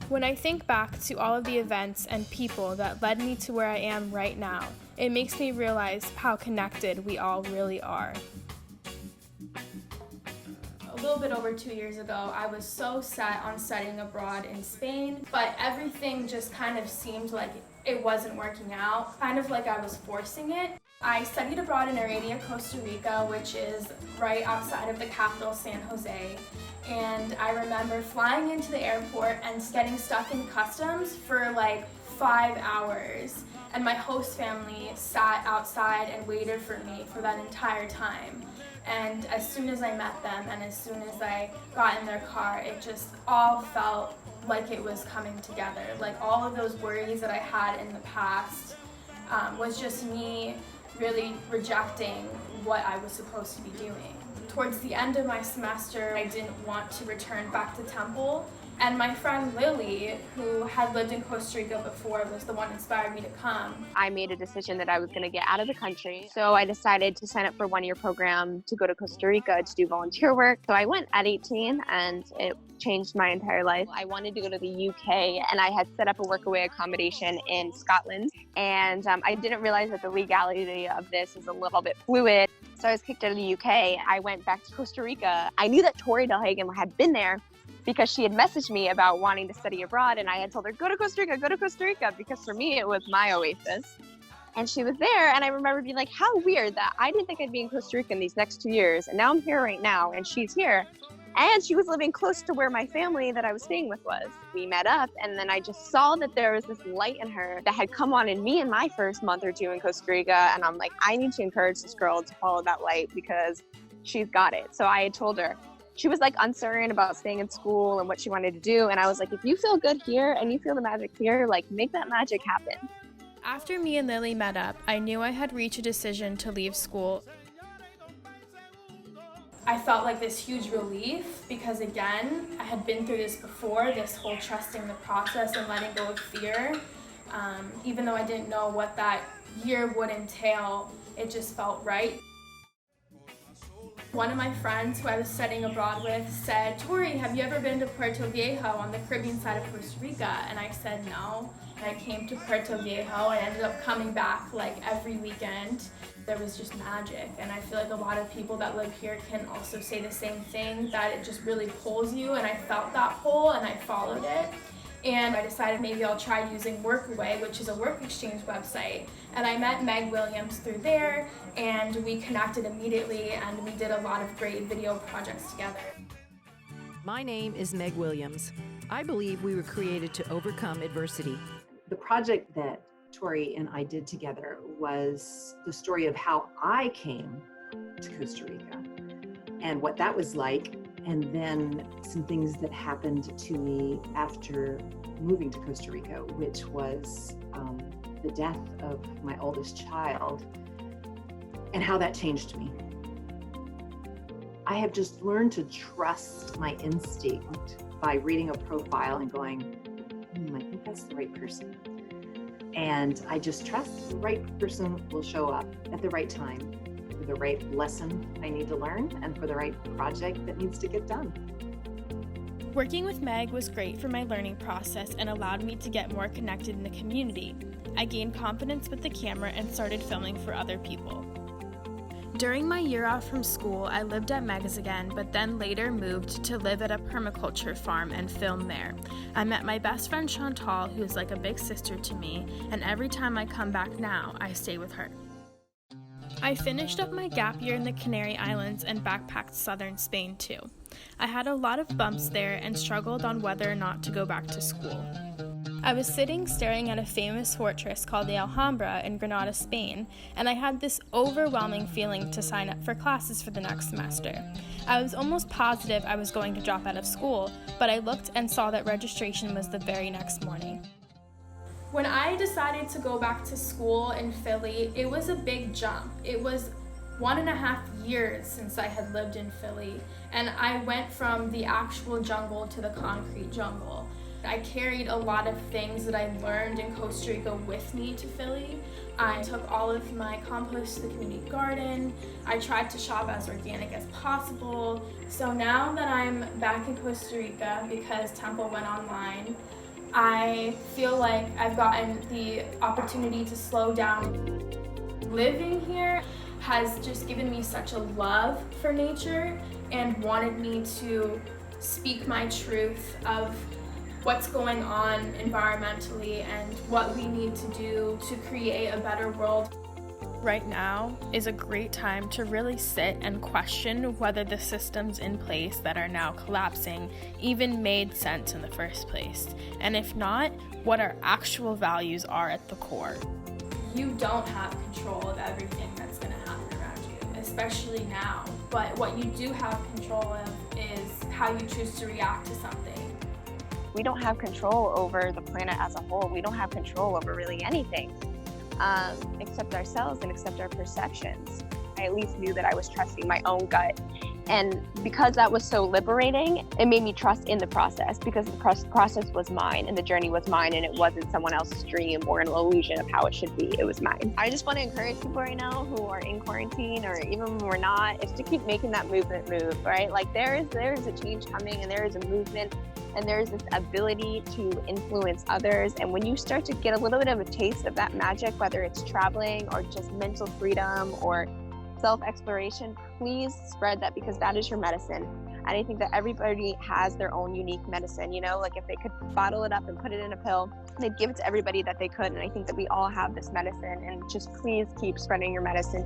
When I think back to all of the events and people that led me to where I am right now, it makes me realize how connected we all really are. A little bit over 2 years ago, I was so set on studying abroad in Spain, but everything just kind of seemed like it wasn't working out, kind of like I was forcing it. I studied abroad in Heredia, Costa Rica, which is right outside of the capital, San Jose. And I remember flying into the airport and getting stuck in customs for like 5 hours. And my host family sat outside and waited for me for that entire time. And as soon as I met them and as soon as I got in their car, it just all felt like it was coming together. Like all of those worries that I had in the past was just me really rejecting what I was supposed to be doing. Towards the end of my semester, I didn't want to return back to Temple, and my friend Lily, who had lived in Costa Rica before, was the one who inspired me to come. I made a decision that I was going to get out of the country, so I decided to sign up for a one-year program to go to Costa Rica to do volunteer work. So I went at 18, and it changed my entire life. I wanted to go to the UK, and I had set up a workaway accommodation in Scotland, and I didn't realize that the legality of this is a little bit fluid. So I was kicked out of the UK. I went back to Costa Rica. I knew that Tori Delhagen had been there because she had messaged me about wanting to study abroad, and I had told her, go to Costa Rica, because for me it was my oasis. And she was there, and I remember being like, how weird that I didn't think I'd be in Costa Rica in these next 2 years, and now I'm here right now, and she's here. And she was living close to where my family that I was staying with was. We met up, and then I just saw that there was this light in her that had come on in me in my first month or two in Costa Rica, and I'm like, I need to encourage this girl to follow that light because she's got it. So I had told her. She was like uncertain about staying in school and what she wanted to do, and I was like, if you feel good here and you feel the magic here, like make that magic happen. After me and Lily met up, I knew I had reached a decision to leave school. I felt like this huge relief because, again, I had been through this before, this whole trusting the process and letting go of fear. Even though I didn't know what that year would entail, it just felt right. One of my friends who I was studying abroad with said, Tori, have you ever been to Puerto Viejo on the Caribbean side of Costa Rica? And I said no. And I came to Puerto Viejo. I ended up coming back like every weekend. There was just magic, and I feel like a lot of people that live here can also say the same thing, that it just really pulls you, and I felt that pull and I followed it. And I decided maybe I'll try using Workaway, which is a work exchange website. And I met Meg Williams through there, and we connected immediately, and we did a lot of great video projects together. My name is Meg Williams. I believe we were created to overcome adversity. The project that Tori and I did together was the story of how I came to Costa Rica and what that was like, and then some things that happened to me after moving to Costa Rica, which was the death of my oldest child and how that changed me. I have just learned to trust my instinct by reading a profile and going, I think that's the right person. And I just trust the right person will show up at the right time for the right lesson I need to learn and for the right project that needs to get done. Working with Meg was great for my learning process and allowed me to get more connected in the community. I gained confidence with the camera and started filming for other people. During my year off from school, I lived at Meg's again, but then later moved to live at a permaculture farm and film there. I met my best friend Chantal, who is like a big sister to me, and every time I come back now, I stay with her. I finished up my gap year in the Canary Islands and backpacked southern Spain too. I had a lot of bumps there and struggled on whether or not to go back to school. I was sitting staring at a famous fortress called the Alhambra in Granada, Spain, and I had this overwhelming feeling to sign up for classes for the next semester. I was almost positive I was going to drop out of school, but I looked and saw that registration was the very next morning. When I decided to go back to school in Philly, it was a big jump. It was 1.5 years since I had lived in Philly, and I went from the actual jungle to the concrete jungle. I carried a lot of things that I learned in Costa Rica with me to Philly. I took all of my compost to the community garden. I tried to shop as organic as possible. So now that I'm back in Costa Rica because Temple went online, I feel like I've gotten the opportunity to slow down. Living here has just given me such a love for nature and wanted me to speak my truth of what's going on environmentally and what we need to do to create a better world. Right now is a great time to really sit and question whether the systems in place that are now collapsing even made sense in the first place, and if not, what our actual values are at the core. You don't have control of everything that's going to happen around you, especially now, but what you do have control of is how you choose to react to something. We don't have control over the planet as a whole. We don't have control over really anything. Except ourselves and except our perceptions. I at least knew that I was trusting my own gut. And because that was so liberating, it made me trust in the process, because the process was mine and the journey was mine, and it wasn't someone else's dream or an illusion of how it should be. It was mine. I just want to encourage people right now who are in quarantine, or even when we're not, is to keep making that movement move, right? Like there is a change coming, and there is a movement, and there's this ability to influence others. And when you start to get a little bit of a taste of that magic, whether it's traveling or just mental freedom or self-exploration, please spread that, because that is your medicine. And I think that everybody has their own unique medicine, you know, like if they could bottle it up and put it in a pill, they'd give it to everybody that they could. And I think that we all have this medicine, and just please keep spreading your medicine.